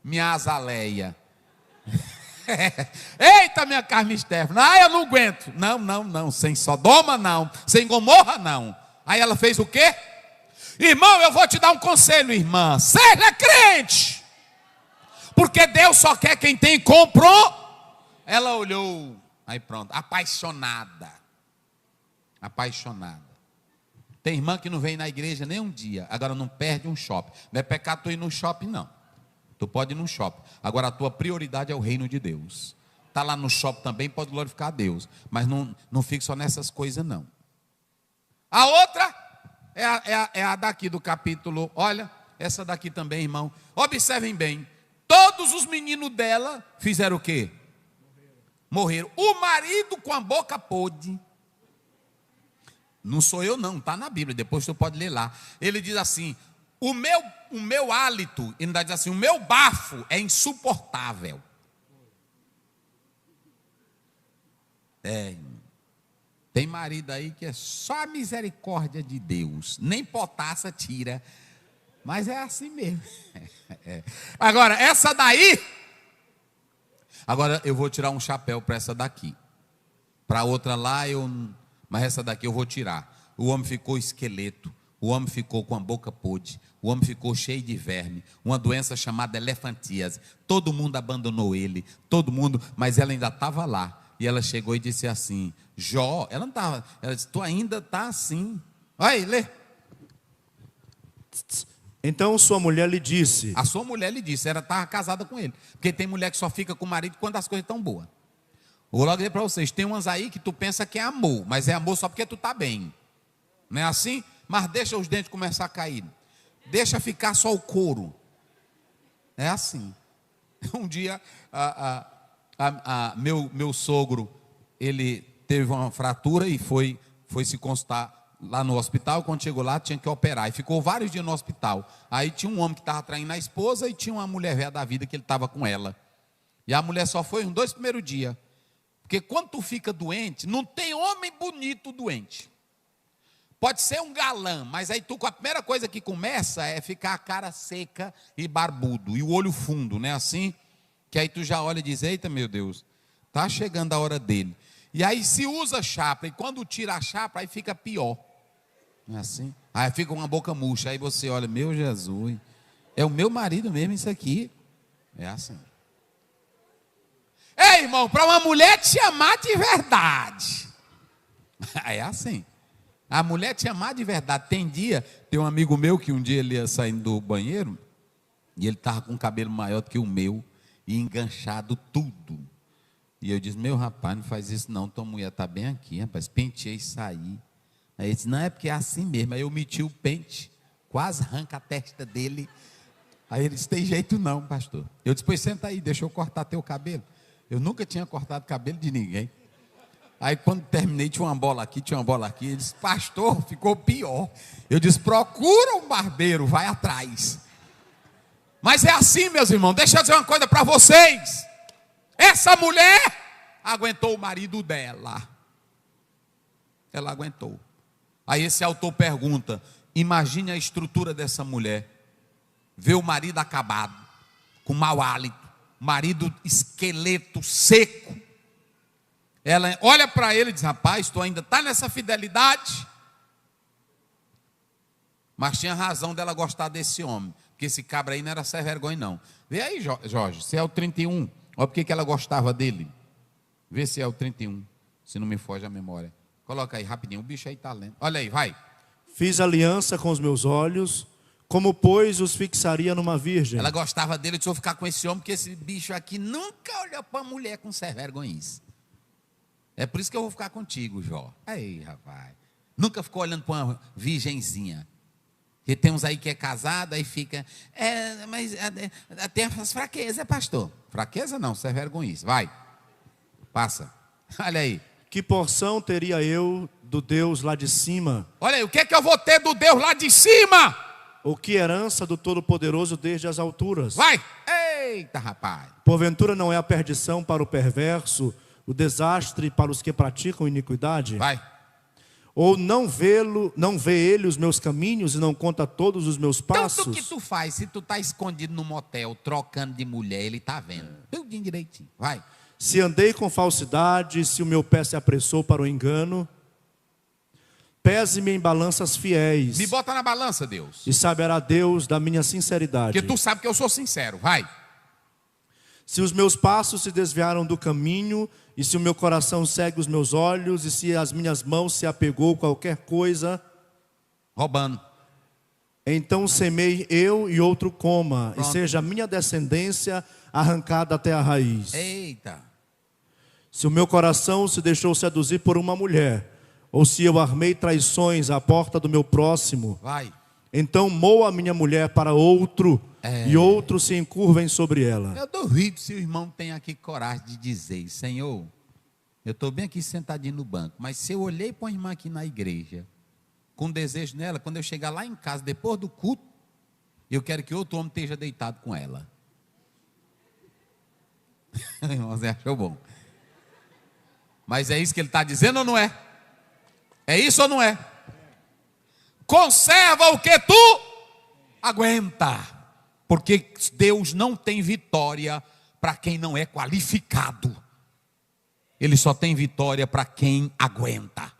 minha Azaleia. Eita, minha Carmen Stefana. Eu não aguento. Não, sem Sodoma não, sem Gomorra não. Aí ela fez o quê? Irmão, eu vou te dar um conselho, irmã: seja crente, porque Deus só quer quem tem comprou. Ela olhou, aí pronto, apaixonada. Tem irmã que não vem na igreja nem um dia, agora não perde um shopping. Não é pecado tu ir no shopping não. Tu pode ir no shopping, agora a tua prioridade é o reino de Deus. Está lá no shopping também, pode glorificar a Deus, mas não fique só nessas coisas não. A outra é a daqui do capítulo. Olha, essa daqui também, irmão. Observem bem. Todos os meninos dela fizeram o quê? Morreram. O marido com a boca podre. Não sou eu não, está na Bíblia, depois você pode ler lá. Ele diz assim: o meu hálito, ele diz assim, o meu bafo é insuportável. Tem marido aí que é só a misericórdia de Deus, nem potassa tira, mas é assim mesmo. Agora, essa daí, agora eu vou tirar um chapéu para essa daqui. Para outra lá, mas essa daqui eu vou tirar. O homem ficou esqueleto, o homem ficou com a boca podre, o homem ficou cheio de verme, uma doença chamada elefantíase. Todo mundo abandonou ele, todo mundo, mas ela ainda estava lá. E ela chegou e disse assim: Jó, ela não estava, ela disse: tu ainda está assim. Olha aí, lê. Então sua mulher lhe disse. A sua mulher lhe disse, ela estava casada com ele. Porque tem mulher que só fica com o marido quando as coisas estão boas. Vou logo dizer para vocês, tem umas aí que tu pensa que é amor, mas é amor só porque tu está bem. Não é assim? Mas deixa os dentes começar a cair. Deixa ficar só o couro. É assim. Um dia, meu sogro, ele teve uma fratura e foi se consultar lá no hospital. Quando chegou lá, tinha que operar. E ficou vários dias no hospital. Aí tinha um homem que estava traindo a esposa e tinha uma mulher velha da vida que ele estava com ela. E a mulher só foi uns 2 primeiros dias. Porque quando tu fica doente, não tem homem bonito doente. Pode ser um galã, mas aí a primeira coisa que começa é ficar a cara seca e barbudo. E o olho fundo, né? Assim, que aí tu já olha e diz: eita, meu Deus, está chegando a hora dele. E aí se usa chapa, e quando tira a chapa, aí fica pior. Não é assim? Aí fica uma boca murcha, aí você olha: meu Jesus, é o meu marido mesmo isso aqui. É assim. Ei, irmão, para uma mulher te amar de verdade, é assim. A mulher te amar de verdade. Tem um amigo meu que um dia ele ia saindo do banheiro e ele estava com um cabelo maior do que o meu e enganchado tudo. E eu disse, meu rapaz, não faz isso não, tua mulher está bem aqui, rapaz, penteei e saí. Aí ele disse, não, é porque é assim mesmo. Aí eu meti o pente, quase arranca a testa dele. Aí ele disse, tem jeito não, pastor. Eu disse, pois senta aí, deixa eu cortar teu cabelo. Eu nunca tinha cortado cabelo de ninguém. Aí quando terminei, tinha uma bola aqui. Ele disse, pastor, ficou pior. Eu disse, procura um barbeiro, vai atrás. Mas é assim, meus irmãos, deixa eu dizer uma coisa para vocês. Essa mulher aguentou o marido dela. Ela aguentou. Aí esse autor pergunta, imagine a estrutura dessa mulher. Vê o marido acabado, com mau hálito, marido esqueleto, seco. Ela olha para ele e diz, rapaz, tu ainda está nessa fidelidade? Mas tinha razão dela gostar desse homem, porque esse cabra aí não era sem vergonha não. Vê aí, Jorge, se é o 31, olha porque que ela gostava dele. Vê se é o 31, se não me foge a memória. Coloca aí rapidinho, o bicho aí está lendo. Olha aí, vai. Fiz aliança com os meus olhos, como pois os fixaria numa virgem. Ela gostava dele, deixa eu ficar com esse homem, porque esse bicho aqui nunca olhou para a mulher com sem vergonhice. É por isso que eu vou ficar contigo, Jó. Aí, rapaz. Nunca ficou olhando para uma virgenzinha. Porque tem uns aí que é casado, aí fica... mas tem as fraquezas, pastor. Fraqueza não, sem vergonhice. Vai. Passa. Olha aí. Que porção teria eu do Deus lá de cima? Olha aí, o que é que eu vou ter do Deus lá de cima? Ou que herança do Todo-Poderoso desde as alturas? Vai! Eita, rapaz! Porventura não é a perdição para o perverso, o desastre para os que praticam iniquidade? Vai! Ou não vê ele os meus caminhos e não conta todos os meus passos? Tanto que tu faz, se tu está escondido no motel, trocando de mulher, ele está vendo. Tudo direitinho. Vai! Se andei com falsidade, se o meu pé se apressou para o engano, pese-me em balanças fiéis. Me bota na balança, Deus. E saberá Deus da minha sinceridade. Porque tu sabe que eu sou sincero, vai. Se os meus passos se desviaram do caminho, e se o meu coração segue os meus olhos, e se as minhas mãos se apegou a qualquer coisa, roubando, então semei eu e outro coma, pronto. E seja a minha descendência arrancada até a raiz. Eita. Se o meu coração se deixou seduzir por uma mulher, ou se eu armei traições à porta do meu próximo, vai. Então moa a minha mulher para outro, e outros se encurvem sobre ela. Eu duvido se o irmão tem aqui coragem de dizer, Senhor, eu estou bem aqui sentadinho no banco, mas se eu olhei para uma irmã aqui na igreja, com desejo nela, quando eu chegar lá em casa, depois do culto, eu quero que outro homem esteja deitado com ela. O irmão Zé achou bom. Mas é isso que ele está dizendo ou não é? É isso ou não é? Conserva o que tu aguenta. Porque Deus não tem vitória para quem não é qualificado. Ele só tem vitória para quem aguenta.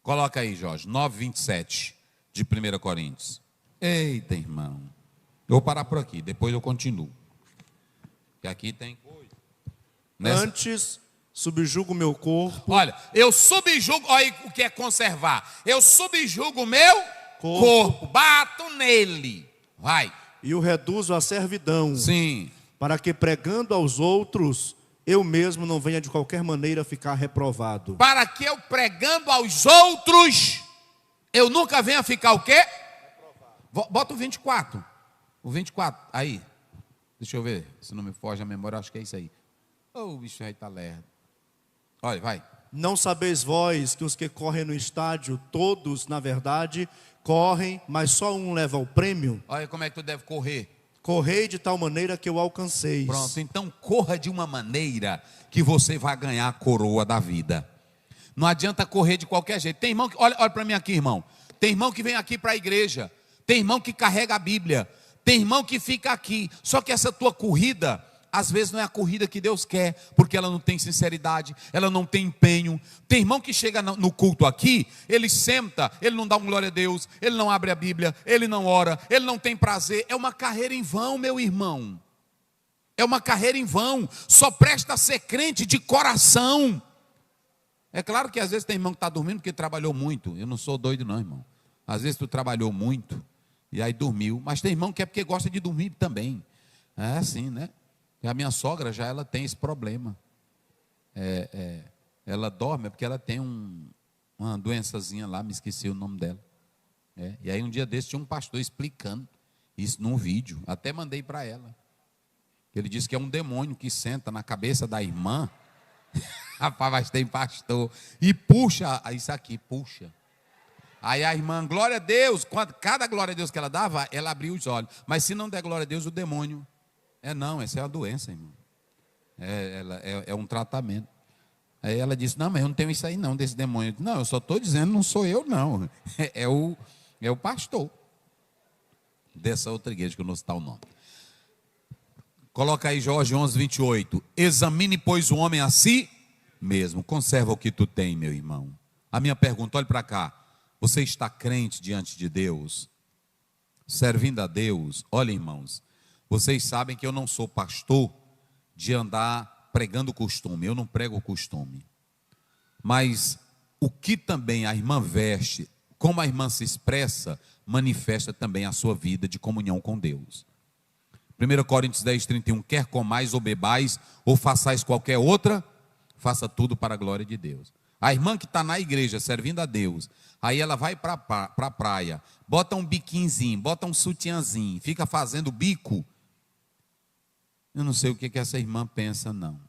Coloca aí, Jorge, 9:27 de 1 Coríntios. Eita, irmão. Eu vou parar por aqui, depois eu continuo. Que aqui tem coisa. Antes... subjugo o meu corpo. Olha, eu subjugo, olha o que é conservar. Eu subjugo o meu corpo, bato nele. Vai. E o reduzo à servidão. Sim. Para que pregando aos outros, eu mesmo não venha de qualquer maneira ficar reprovado. Para que eu pregando aos outros, eu nunca venha ficar o quê? Reprovado. Bota o 24. O 24, aí. Deixa eu ver, se não me foge a memória, acho que é isso aí. O bicho aí está lerdo. Olha, vai. Não sabeis vós que os que correm no estádio, todos, na verdade, correm, mas só um leva o prêmio? Olha como é que tu deve correr. Correi de tal maneira que o alcanceis. Pronto, então corra de uma maneira que você vai ganhar a coroa da vida. Não adianta correr de qualquer jeito. Tem irmão que, olha para mim aqui, irmão. Tem irmão que vem aqui para a igreja. Tem irmão que carrega a Bíblia. Tem irmão que fica aqui. Só que essa tua corrida... às vezes não é a corrida que Deus quer, porque ela não tem sinceridade, ela não tem empenho. Tem irmão que chega no culto aqui, ele senta, ele não dá um glória a Deus, ele não abre a Bíblia, ele não ora, ele não tem prazer. É uma carreira em vão, meu irmão. É uma carreira em vão. Só presta a ser crente de coração. É claro que às vezes tem irmão que está dormindo porque trabalhou muito. Eu não sou doido não, irmão. Às vezes tu trabalhou muito e aí dormiu. Mas tem irmão que é porque gosta de dormir também. É assim, né? E a minha sogra já ela tem esse problema. Ela dorme porque ela tem uma doençazinha lá, me esqueci o nome dela. E aí um dia desse tinha um pastor explicando isso num vídeo. Até mandei para ela. Ele disse que é um demônio que senta na cabeça da irmã. Rapaz, mas tem pastor. E puxa, isso aqui, puxa. Aí a irmã, glória a Deus. Cada glória a Deus que ela dava, ela abria os olhos. Mas se não der glória a Deus, o demônio. Não, essa é uma doença, irmão. É um tratamento. Aí ela disse, não, mas eu não tenho isso aí não, desse demônio. Não, eu só estou dizendo, não sou eu não. É o pastor. Dessa outra igreja, que eu não citar o nome. Coloca aí Jorge 11, 28. Examine, pois, o homem a si mesmo. Conserva o que tu tem, meu irmão. A minha pergunta, olhe para cá. Você está crente diante de Deus? Servindo a Deus? Olha, irmãos, vocês sabem que eu não sou pastor de andar pregando costume. Eu não prego costume. Mas o que também a irmã veste, como a irmã se expressa, manifesta também a sua vida de comunhão com Deus. 1 Coríntios 10, 31. Quer comais ou bebais, ou façais qualquer outra, faça tudo para a glória de Deus. A irmã que está na igreja servindo a Deus, aí ela vai para a praia, bota um biquinzinho, bota um sutiãzinho, fica fazendo bico. Eu não sei o que essa irmã pensa, não.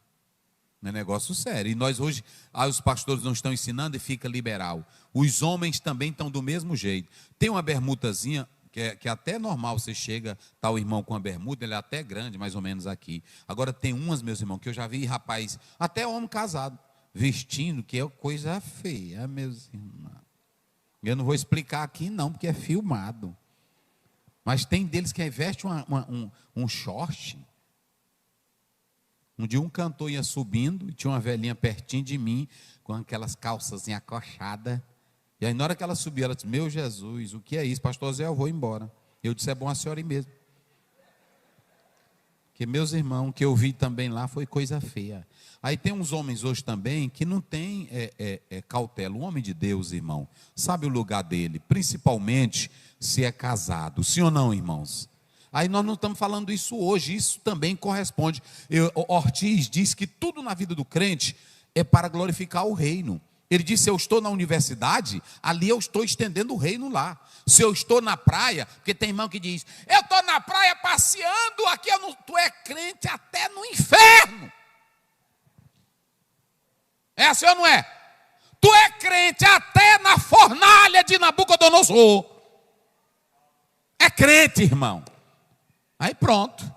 Não é negócio sério. E nós hoje, os pastores não estão ensinando e fica liberal. Os homens também estão do mesmo jeito. Tem uma bermudazinha, que é até normal, você chega, está o irmão com a bermuda, ele é até grande, mais ou menos aqui. Agora tem umas, meus irmãos, que eu já vi, rapaz, até homem casado, vestindo, que é coisa feia, meus irmãos. Eu não vou explicar aqui não, porque é filmado. Mas tem deles que veste um short. Um dia um cantor ia subindo e tinha uma velhinha pertinho de mim, com aquelas calças acochadas. E aí na hora que ela subiu, ela disse, meu Jesus, o que é isso? Pastor Zé, eu vou embora. Eu disse, é bom a senhora ir mesmo. Porque meus irmãos, o que eu vi também lá foi coisa feia. Aí tem uns homens hoje também que não tem cautela. O homem de Deus, irmão, sabe o lugar dele, principalmente se é casado. Sim ou não, irmãos? Aí nós não estamos falando isso hoje, isso também corresponde. Ortiz diz que tudo na vida do crente é para glorificar o reino. Ele disse, se eu estou na universidade, ali eu estou estendendo o reino lá. Se eu estou na praia, porque tem irmão que diz, eu estou na praia passeando, aqui tu é crente até no inferno. É assim ou não é? Tu é crente até na fornalha de Nabucodonosor. É crente, irmão. Aí pronto.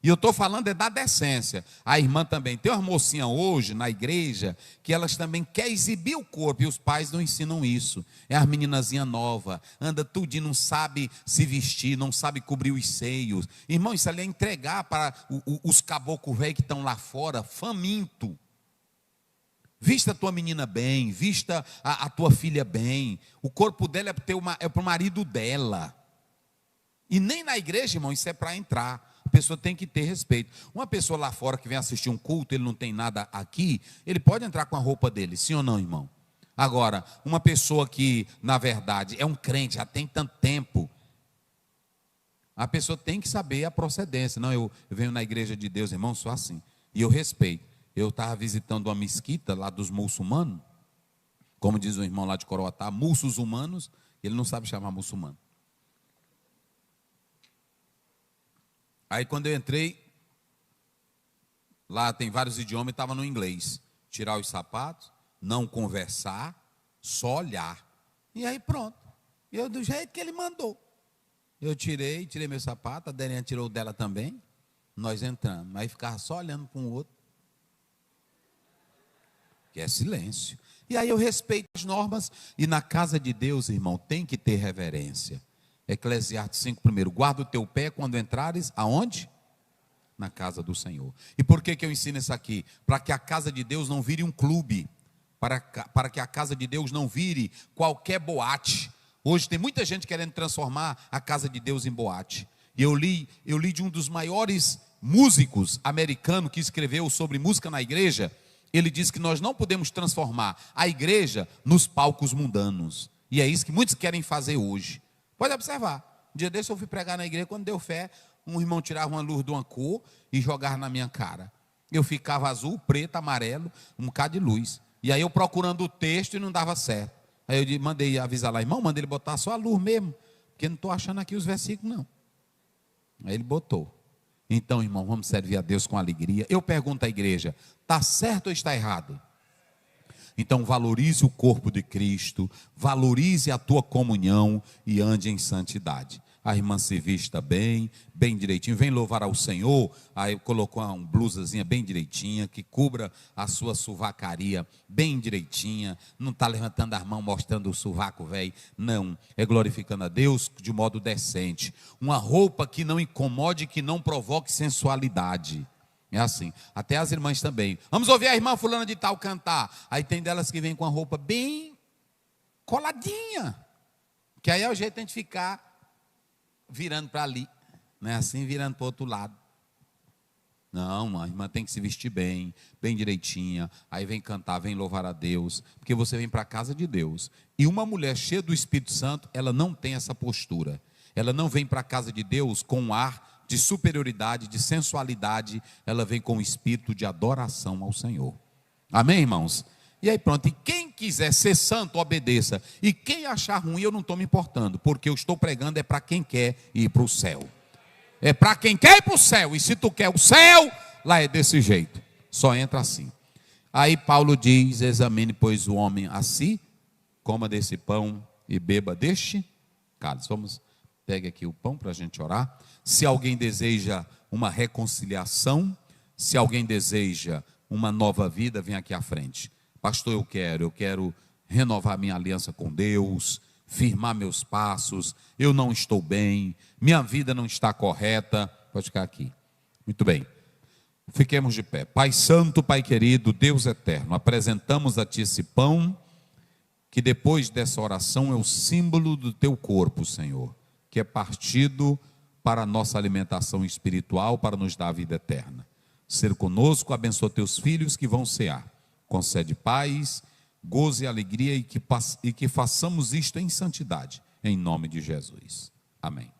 E eu estou falando da decência. A irmã também. Tem uma mocinha hoje na igreja que elas também querem exibir o corpo. E os pais não ensinam isso. É a meninazinha nova. Anda tudinho, não sabe se vestir, não sabe cobrir os seios. Irmão, isso ali é entregar para os caboclos velhos que estão lá fora, faminto. Vista a tua menina bem, vista a tua filha bem. O corpo dela é para o marido dela. E nem na igreja, irmão, isso é para entrar. A pessoa tem que ter respeito. Uma pessoa lá fora que vem assistir um culto, ele não tem nada aqui, ele pode entrar com a roupa dele, sim ou não, irmão? Agora, uma pessoa que, na verdade, é um crente, já tem tanto tempo, a pessoa tem que saber a procedência. Não, eu venho na igreja de Deus, irmão, sou assim. E eu respeito. Eu estava visitando uma mesquita lá dos muçulmanos, como diz o irmão lá de Coroatá, muçulmanos, ele não sabe chamar muçulmano. Aí quando eu entrei, lá tem vários idiomas, estava no inglês. Tirar os sapatos, não conversar, só olhar. E aí pronto. Eu do jeito que ele mandou. Eu tirei meu sapato, a Daniela tirou o dela também. Nós entramos. Aí ficava só olhando para um outro. Que é silêncio. E aí eu respeito as normas. E na casa de Deus, irmão, tem que ter reverência. Eclesiastes 5, primeiro, guarda o teu pé quando entrares, aonde? Na casa do Senhor. E por que eu ensino isso aqui? Para que a casa de Deus não vire um clube, para que a casa de Deus não vire qualquer boate. Hoje tem muita gente querendo transformar a casa de Deus em boate. E eu li de um dos maiores músicos americanos que escreveu sobre música na igreja. ele diz que nós não podemos transformar a igreja nos palcos mundanos. E é isso que muitos querem fazer hoje. Pode observar. Um dia desse eu fui pregar na igreja, quando deu fé, um irmão tirava uma luz de uma cor e jogava na minha cara. Eu ficava azul, preto, amarelo, um bocado de luz. E aí eu procurando o texto e não dava certo. Aí eu mandei avisar lá, irmão, manda ele botar só a luz mesmo, porque não estou achando aqui os versículos, não. Aí ele botou. Então, irmão, vamos servir a Deus com alegria. Eu pergunto à igreja, está certo ou está errado? Então valorize o corpo de Cristo, valorize a tua comunhão e ande em santidade. A irmã se vista bem, bem direitinho, vem louvar ao Senhor, aí colocou uma blusazinha bem direitinha, que cubra a sua sovacaria bem direitinha, não está levantando as mãos mostrando o sovaco velho, não, é glorificando a Deus de modo decente, uma roupa que não incomode, que não provoque sensualidade. É assim, até as irmãs também. Vamos ouvir a irmã fulana de tal cantar. Aí tem delas que vêm com a roupa bem coladinha, que aí é o jeito de a gente ficar virando para ali, não é assim, virando para o outro lado. Não, a irmã tem que se vestir bem, bem direitinha, aí vem cantar, vem louvar a Deus, porque você vem para a casa de Deus. E uma mulher cheia do Espírito Santo, ela não tem essa postura. Ela não vem para a casa de Deus com um ar de superioridade, de sensualidade, ela vem com o espírito de adoração ao Senhor. Amém, irmãos? E aí pronto, e quem quiser ser santo, obedeça. E quem achar ruim, eu não estou me importando, porque eu estou pregando é para quem quer ir para o céu. É para quem quer ir para o céu, e se tu quer o céu, lá é desse jeito, só entra assim. Aí Paulo diz, examine pois o homem a si, coma desse pão e beba deste cálice. Vamos, pegue aqui o pão para a gente orar. Se alguém deseja uma reconciliação, se alguém deseja uma nova vida, vem aqui à frente. Pastor, eu quero renovar minha aliança com Deus, firmar meus passos, eu não estou bem, minha vida não está correta. Pode ficar aqui. Muito bem. Fiquemos de pé. Pai Santo, Pai querido, Deus eterno, apresentamos a Ti esse pão, que depois dessa oração é o símbolo do Teu corpo, Senhor, que é partido para a nossa alimentação espiritual, para nos dar a vida eterna. Ser conosco, abençoa Teus filhos que vão cear. Concede paz, gozo e alegria e que façamos isto em santidade, em nome de Jesus. Amém.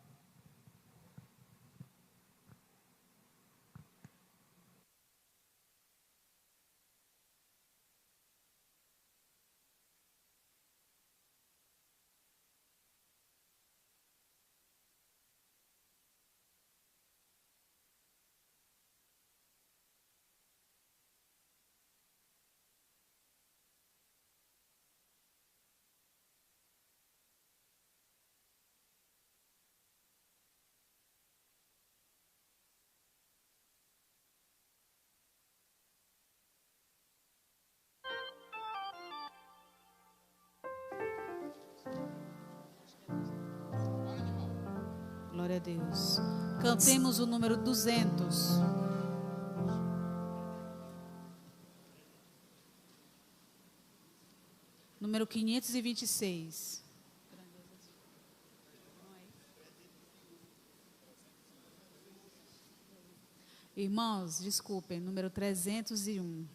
Glória a Deus. Cantemos o número 200. Número 526. Irmãos, desculpem, número 301.